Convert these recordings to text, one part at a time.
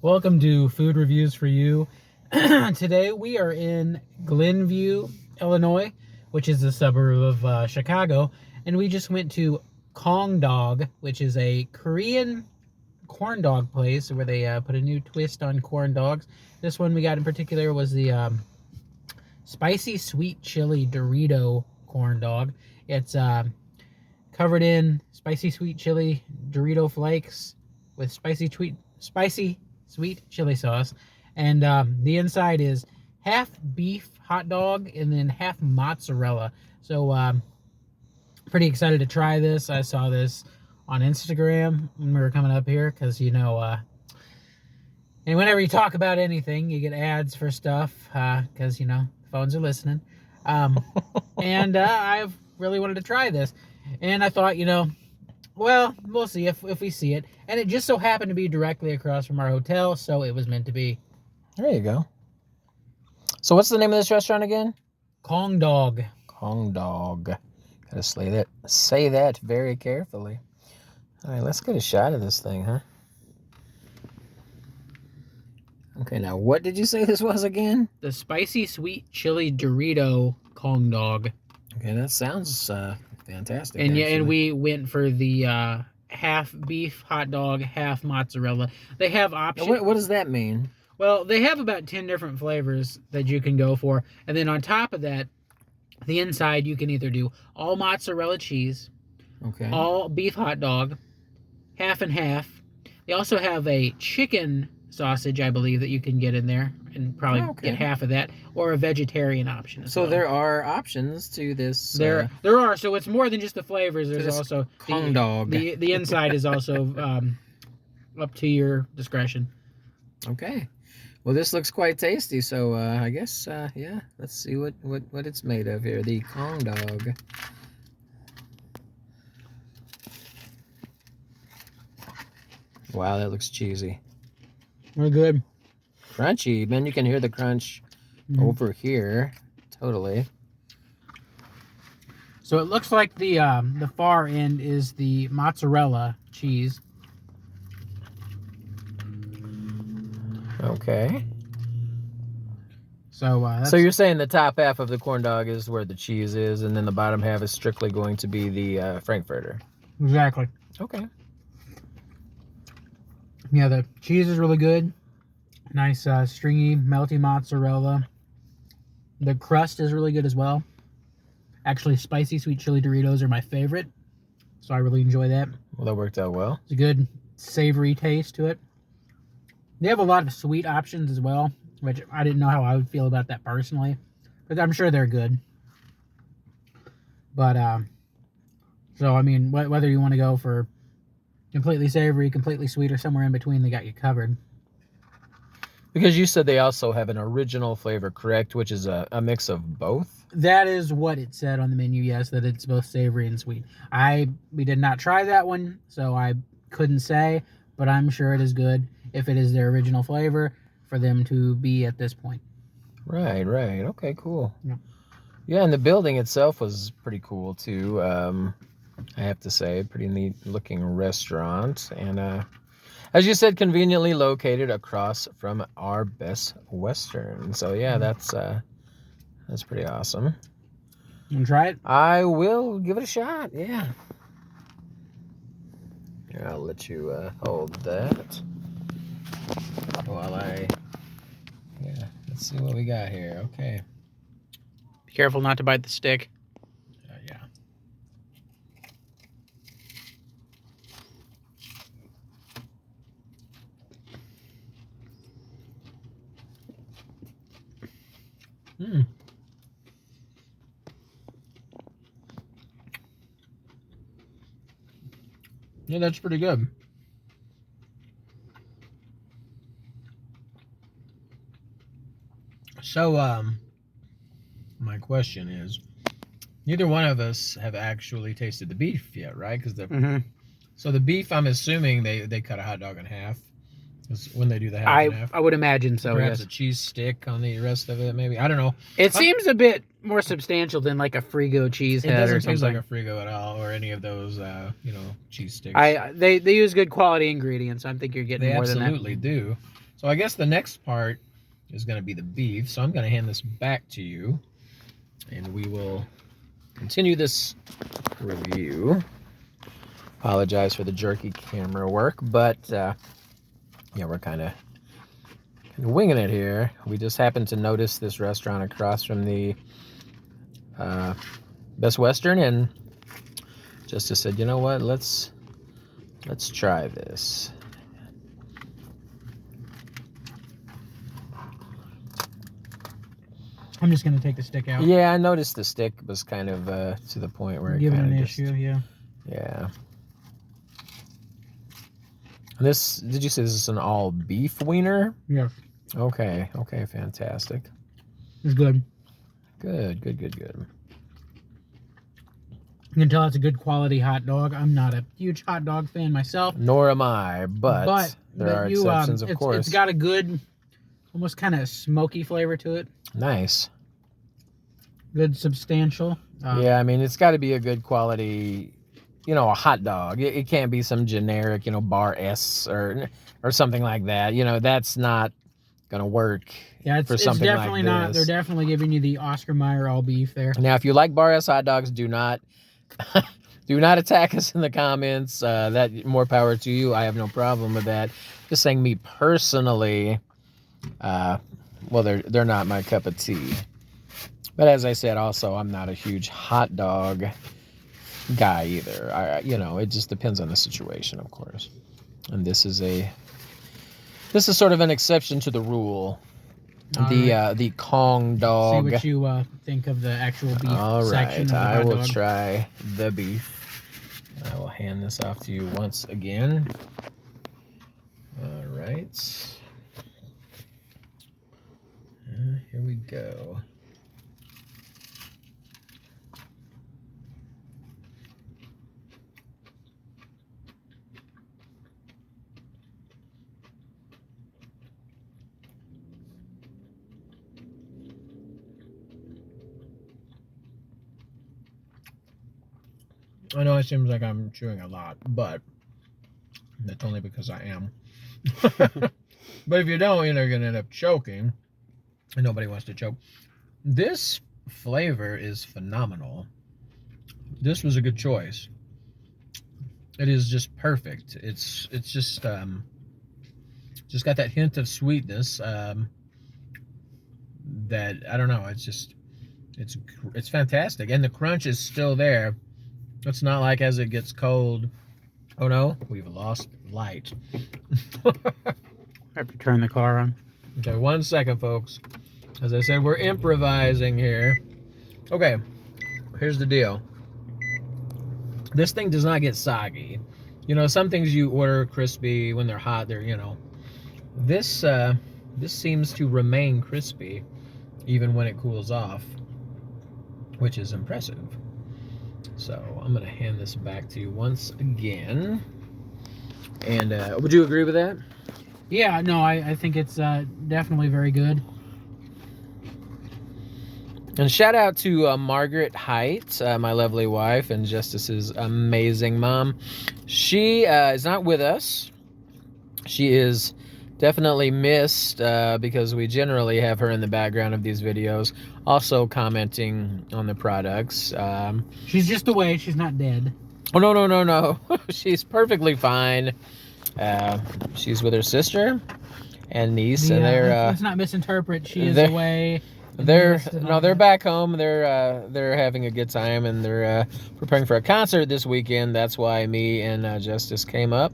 Welcome to Food Reviews for You. Today we are in Glenview, Illinois, which is a suburb of Chicago, and we just went to Kong Dog, which is a Korean corn dog place where they put a new twist on corn dogs. This one we got in particular was the spicy sweet chili Dorito corn dog. It's covered in spicy sweet chili Dorito flakes with spicy sweet chili sauce, and the inside is half beef hot dog and then half mozzarella. So pretty excited to try this. I saw this on Instagram when we were coming up here because and whenever you talk about anything you get ads for stuff because phones are listening. And I've really wanted to try this, and I thought, well, we'll see if we see it. And it just so happened to be directly across from our hotel, so it was meant to be. There you go. So what's the name of this restaurant again? Kong Dog. Kong Dog. Gotta say that very carefully. All right, let's get a shot of this thing, huh? Okay, now what did you say this was again? The spicy sweet chili Dorito Kong Dog. Okay, that sounds fantastic. And and we went for the half beef hot dog, half mozzarella. They have options. What does that mean? Well, they have about 10 different flavors that you can go for. And then on top of that, the inside you can either do all mozzarella cheese, okay, all beef hot dog, half and half. They also have a chicken sausage, I believe, that you can get in there and probably get half of that, or a vegetarian option as well. There are options to this. There are. So it's more than just the flavors. There's also Kong Dog. The inside is also up to your discretion. Okay. Well, this looks quite tasty. So I guess yeah. Let's see what it's made of here. The Kong Dog. Wow, that looks cheesy. We're good. Crunchy, man. You can hear the crunch over here. Totally. So it looks like the far end is the mozzarella cheese. Okay. So so you're saying the top half of the corn dog is where the cheese is, and then the bottom half is strictly going to be the Frankfurter. Exactly. Okay. Yeah, the cheese is really good. Nice stringy, melty mozzarella. The crust is really good as well. Actually, spicy sweet chili Doritos are my favorite, so I really enjoy that. Well, that worked out well. It's a good savory taste to it. They have a lot of sweet options as well, which I didn't know how I would feel about that personally, but I'm sure they're good. But so I mean, whether you want to go for completely savory, completely sweet, or somewhere in between, they got you covered. Because you said they also have an original flavor, correct? Which is a mix of both? That is what it said on the menu, yes, that it's both savory and sweet. We did not try that one, so I couldn't say, but I'm sure it is good if it is their original flavor for them to be at this point. Right. Okay, cool. Yeah. Yeah, and the building itself was pretty cool, too. I have to say, pretty neat looking restaurant. And as you said, conveniently located across from our Best Western. So yeah, that's pretty awesome. You want to try it? I will give it a shot. Yeah. Here, I'll let you hold that while let's see what we got here. Okay. Be careful not to bite the stick. Yeah. Yeah, that's pretty good. So, my question is, neither one of us have actually tasted the beef yet, right? Because so the beef, I'm assuming they cut a hot dog in half. When they do the half and half. I would imagine so. Perhaps yes. a cheese stick on the rest of it, maybe. I don't know. It seems a bit more substantial than like a Frigo cheese head or something. It doesn't taste like a Frigo at all, or any of those, cheese sticks. They use good quality ingredients. I think you're getting more than that. They absolutely do. So I guess the next part is going to be the beef. So I'm going to hand this back to you, and we will continue this review. Apologize for the jerky camera work, but yeah, we're kind of winging it here. We just happened to notice this restaurant across from the Best Western, and Justice said, you know what, let's try this. I'm just gonna take the stick out. Yeah, I noticed the stick was kind of to the point where it Give it kind an of issue, yeah. Yeah. And this, did you say this is an all beef wiener? Yes. Okay, fantastic. It's good. Good. You can tell it's a good quality hot dog. I'm not a huge hot dog fan myself. Nor am I, but there are exceptions, of course. It's got a good, almost kind of smoky flavor to it. Nice. Good, substantial. Yeah, I mean, it's got to be a good quality, a hot dog. It can't be some generic, bar S or something like that. That's not going to work. Yeah, it's definitely not. They're definitely giving you the Oscar Mayer all beef there. Now, if you like bar S hot dogs, do not attack us in the comments. That more power to you. I have no problem with that. Just saying, me personally, well, they're not my cup of tea. But as I said, also, I'm not a huge hot dog guy either. It just depends on the situation, of course. And this is sort of an exception to the rule. The Kong dog. See what you think of the actual beef section of the hot I will dog. try the beef. I will hand this off to you once again. All right. Here we go. I know it seems like I'm chewing a lot, but that's only because I am. But if you don't, you're going to end up choking. And nobody wants to choke. This flavor is phenomenal. This was a good choice. It is just perfect. It's just got that hint of sweetness that, I don't know, it's fantastic. And the crunch is still there. It's not like as it gets cold. Oh no, we've lost light. I have to turn the car on. Okay, 1 second, folks. As I said, we're improvising here. Okay, here's the deal. This thing does not get soggy. Some things you order crispy when they're hot. This seems to remain crispy even when it cools off, which is impressive. So I'm going to hand this back to you once again. And would you agree with that? Yeah, no, I think it's definitely very good. And shout out to Margaret Hite, my lovely wife, and Justice's amazing mom. She is not with us. She is definitely missed because we generally have her in the background of these videos, also commenting on the products. She's just away. She's not dead. Oh, no. She's perfectly fine. She's with her sister and niece, and they're... let's not misinterpret. She is away. They're back home. They're having a good time, and they're preparing for a concert this weekend. That's why me and Justice came up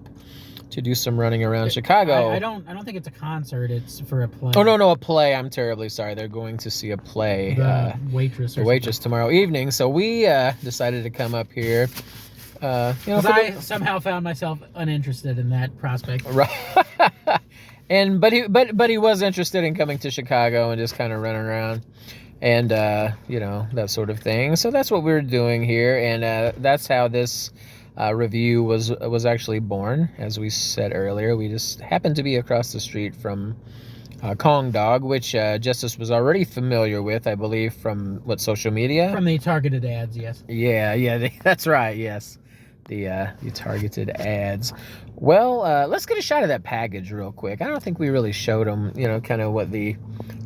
to do some running around Chicago. I don't think it's a concert. It's for a play. Oh no, a play. I'm terribly sorry. They're going to see a play. The Waitress tomorrow evening. So we decided to come up here. I somehow found myself uninterested in that prospect. Right. But he was interested in coming to Chicago and just kind of running around and that sort of thing. So that's what we're doing here, and that's how this review was actually born. As we said earlier, we just happened to be across the street from Kong Dog, which Justice was already familiar with, I believe, from social media? From the targeted ads, yes. Yeah, that's right, yes. the targeted ads. Well, let's get a shot of that package real quick. I don't think we really showed them, you know, kind of what the.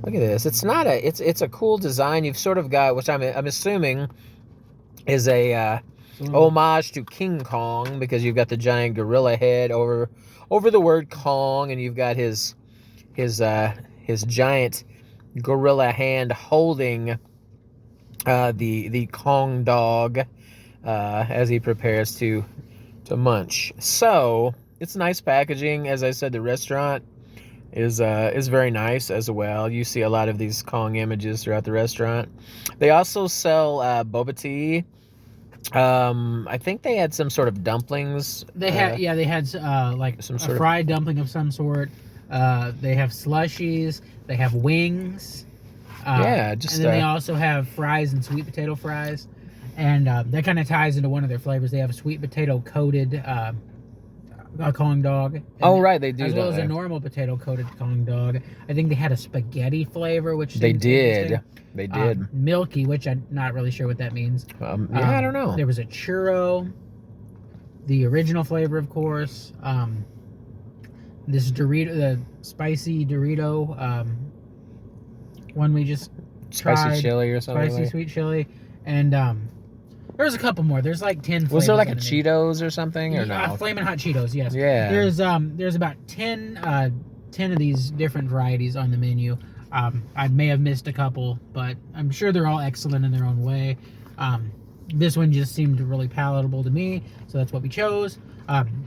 Look at this. It's not a. It's a cool design. You've sort of got, which I'm assuming is a homage to King Kong, because you've got the giant gorilla head over the word Kong, and you've got his giant gorilla hand holding the Kong dog as he prepares to munch. So it's nice packaging. As I said, the restaurant is very nice as well. You see a lot of these Kong images throughout the restaurant. They also sell boba tea. I think they had some sort of dumplings. They had like some sort of fried dumpling of some sort. They have slushies. They have wings. And then they also have fries and sweet potato fries, and that kind of ties into one of their flavors. They have a sweet potato coated Kong dog. Oh, right, they do. As well as a normal potato coated Kong dog. I think they had a spaghetti flavor, which they did. They did. Milky, which I'm not really sure what that means. I don't know. There was a churro, the original flavor, of course. This Dorito, the spicy Dorito, one we just spicy tried, chili or something. Spicy sweet chili, and there's a couple more. There's like 10 flavors. Was there like a Cheetos or something, or no? Flamin' Hot Cheetos, yes. Yeah. There's about 10 of these different varieties on the menu. I may have missed a couple, but I'm sure they're all excellent in their own way. This one just seemed really palatable to me, so that's what we chose.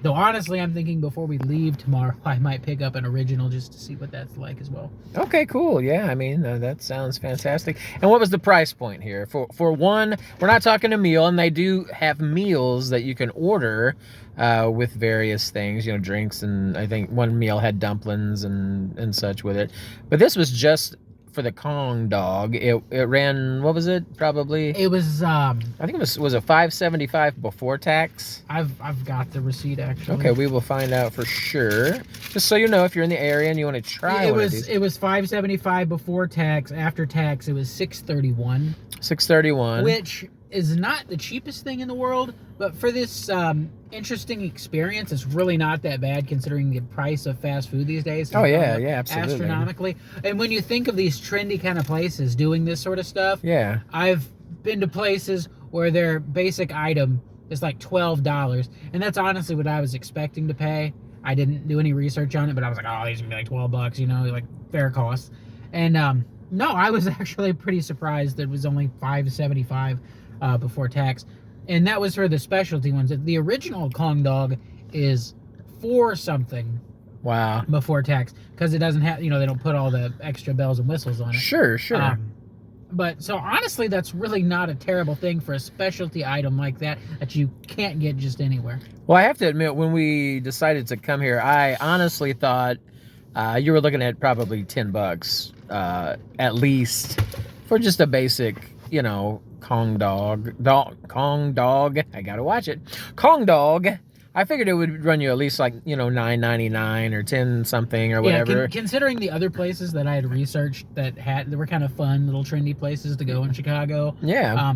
Though honestly, I'm thinking before we leave tomorrow, I might pick up an original just to see what that's like as well. Okay, cool. Yeah, I mean, that sounds fantastic. And what was the price point here? For one, we're not talking a meal, and they do have meals that you can order with various things, you know, drinks, and I think one meal had dumplings and such with it. But this was just for the Kong dog. It ran, what was it? Probably. It was I think it was a $5.75 before tax. I've got the receipt actually. Okay, we will find out for sure. Just so you know, if you're in the area and you want to try one of these. It was $5.75 before tax. After tax, it was $6.31. $6.31. Which is not the cheapest thing in the world, but for this interesting experience, it's really not that bad considering the price of fast food these days. Oh yeah, absolutely. Astronomically. And when you think of these trendy kind of places doing this sort of stuff, yeah, I've been to places where their basic item is like $12, and that's honestly what I was expecting to pay. I didn't do any research on it, but I was like, oh, these are gonna be like $12, you know, like fair cost. And no, I was actually pretty surprised that it was only $5.75 before tax. And that was for the specialty ones. The original Kong dog is $4 something. Wow. Before tax, because it doesn't have, you know, they don't put all the extra bells and whistles on it. Sure. But so honestly, that's really not a terrible thing for a specialty item like that you can't get just anywhere. Well, I have to admit, when we decided to come here, I honestly thought you were looking at probably $10 at least for just a basic, you know, Kong dog. I gotta watch it. Kong dog. I figured it would run you at least like, you know, $9.99 or 10 something or whatever. Considering the other places that I had researched that were kind of fun little trendy places to go in Chicago. Yeah.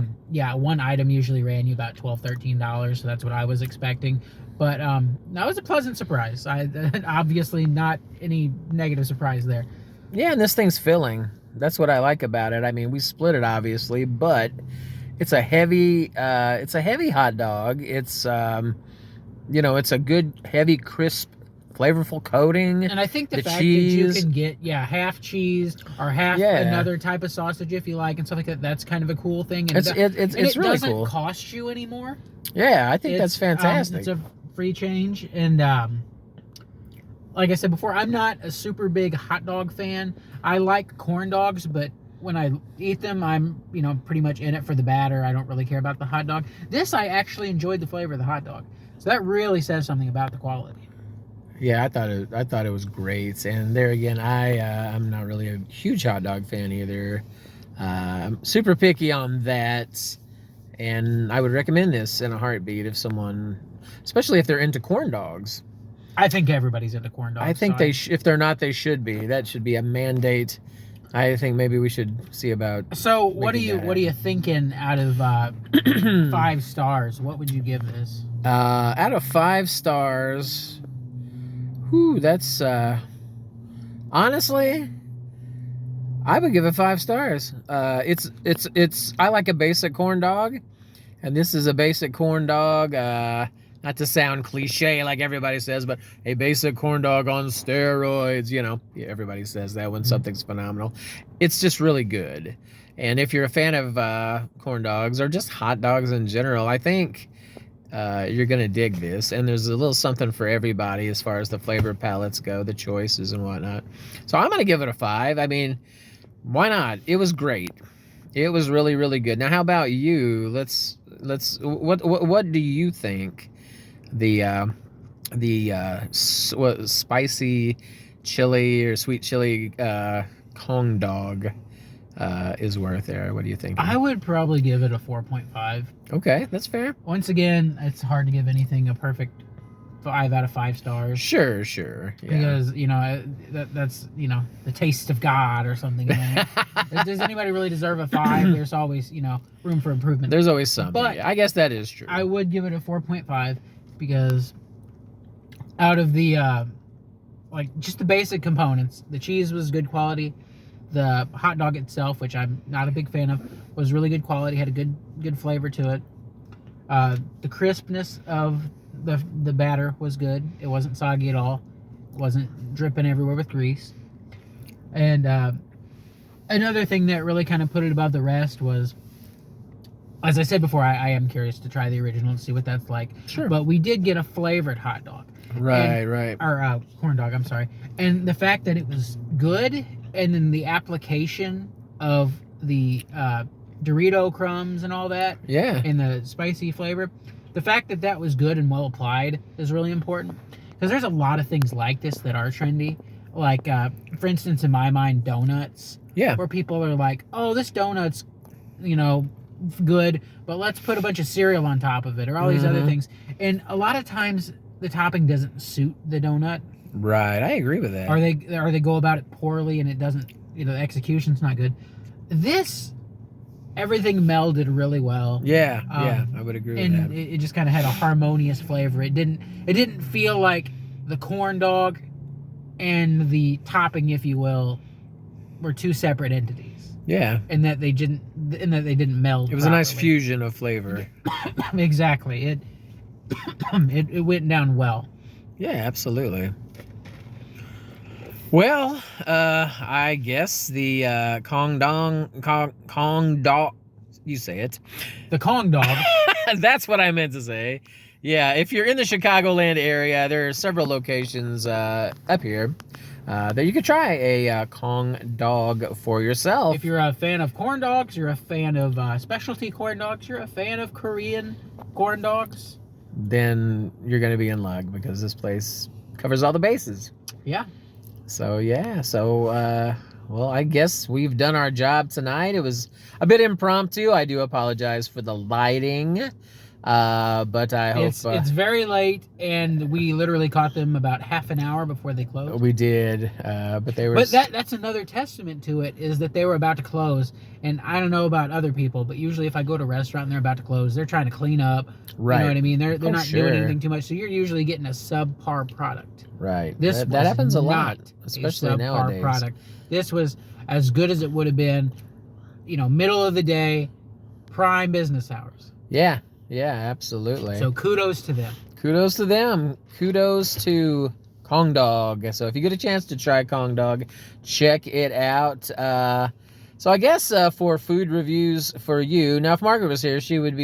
One item usually ran you about $12, $13, so that's what I was expecting. But that was a pleasant surprise. Obviously not any negative surprise there. Yeah, and this thing's filling. That's what I like about it. I mean, we split it obviously, but it's a heavy hot dog. It's you know, it's a good, heavy, crisp, flavorful coating. And I think the fact cheese. that you can get, half cheese or half another type of sausage if you like and stuff like that, that's kind of a cool thing. And it's really cool. It doesn't cost you anymore. Yeah, I think that's fantastic. It's a free change. And like I said before, I'm not a super big hot dog fan. I like corn dogs, but when I eat them, I'm, you know, pretty much in it for the batter. I don't really care about the hot dog. This, I actually enjoyed the flavor of the hot dog. So that really says something about the quality. Yeah, I thought it was great. And there again, I'm not really a huge hot dog fan either. I'm super picky on that, and I would recommend this in a heartbeat if someone, especially if they're into corn dogs. I think everybody's into corn dogs. I think if they're not, they should be. That should be a mandate. I think maybe we should see about. So what are you thinking out of 5 stars? What would you give this? Out of 5 stars, whew, that's honestly, I would give it 5 stars. It's I like a basic corn dog, and this is a basic corn dog. Not to sound cliche like everybody says, but a basic corn dog on steroids. You know, yeah, everybody says that when something's phenomenal. It's just really good. And if you're a fan of corn dogs or just hot dogs in general, I think you're gonna dig this. And there's a little something for everybody as far as the flavor palettes go, the choices and whatnot. So I'm gonna give it a 5. I mean, why not? It was great. It was really, really good. Now, how about you? What do you think the spicy chili or sweet chili Kong dog is worth there? What do you think? I would probably give it a 4.5. Okay, that's fair. Once again, it's hard to give anything a perfect 5 out of 5 stars. Sure. Yeah. Because, you know, that's, you know, the taste of God or something. Does anybody really deserve a 5? There's always, you know, room for improvement. There's always something. But I guess that is true. I would give it a 4.5 because out of the, like, just the basic components, the cheese was good quality. The hot dog itself, which I'm not a big fan of, was really good quality, had a good flavor to it. The crispness of the batter was good. It wasn't soggy at all. It wasn't dripping everywhere with grease. And another thing that really kind of put it above the rest was, as I said before, I am curious to try the original and see what that's like. Sure. But we did get a flavored hot dog. Right. Or corn dog, I'm sorry. And the fact that it was good, and then the application of the Dorito crumbs and all that. Yeah. And the spicy flavor. The fact that that was good and well applied is really important. Because there's a lot of things like this that are trendy. Like, for instance, in my mind, donuts. Yeah. Where people are like, oh, this donut's, you know, good, but let's put a bunch of cereal on top of it, or all these other things. And a lot of times, the topping doesn't suit the donut. Right, I agree with that. Or they go about it poorly and it doesn't, you know, the execution's not good. This, everything melded really well. Yeah, I would agree with that. And it just kind of had a harmonious flavor. It didn't feel like the corn dog and the topping, if you will, were two separate entities. Yeah. And that they didn't meld. It was properly. a nice fusion of flavor. Exactly. It went down well. Yeah, absolutely. Well, I guess the Kong dog, you say it. The Kong dog. That's what I meant to say. Yeah, if you're in the Chicagoland area, there are several locations up here that you could try a Kong dog for yourself. If you're a fan of corn dogs, you're a fan of specialty corn dogs, you're a fan of Korean corn dogs, then you're going to be in luck because this place covers all the bases. Yeah. So, yeah. So, well, I guess we've done our job tonight. It was a bit impromptu. I do apologize for the lighting. But I hope... It's very late, and we literally caught them about half an hour before they closed. We did, but they were... But that's another testament to it, is that they were about to close. And I don't know about other people, but usually if I go to a restaurant and they're about to close, they're trying to clean up. Right. You know what I mean? They're not sure. doing anything too much, so you're usually getting a subpar product. Right. This that happens a lot, not especially a subpar nowadays. Product. This was as good as it would have been, you know, middle of the day, prime business hours. Yeah. Yeah, absolutely. So kudos to them. Kudos to them. Kudos to Kong Dog. So if you get a chance to try Kong Dog, check it out. So I guess for food reviews for you, now if Margaret was here, she would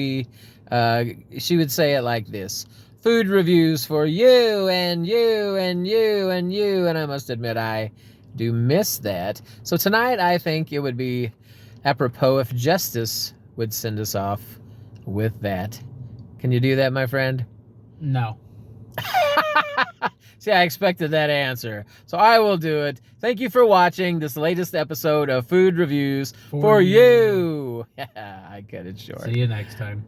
say it like this: food reviews for you and you and you and you. And I must admit, I do miss that. So tonight, I think it would be apropos if Justice would send us off with that. Can you do that, my friend? No. See, I expected that answer. So I will do it. Thank you for watching this latest episode of Food Reviews for You. I cut it short. See you next time.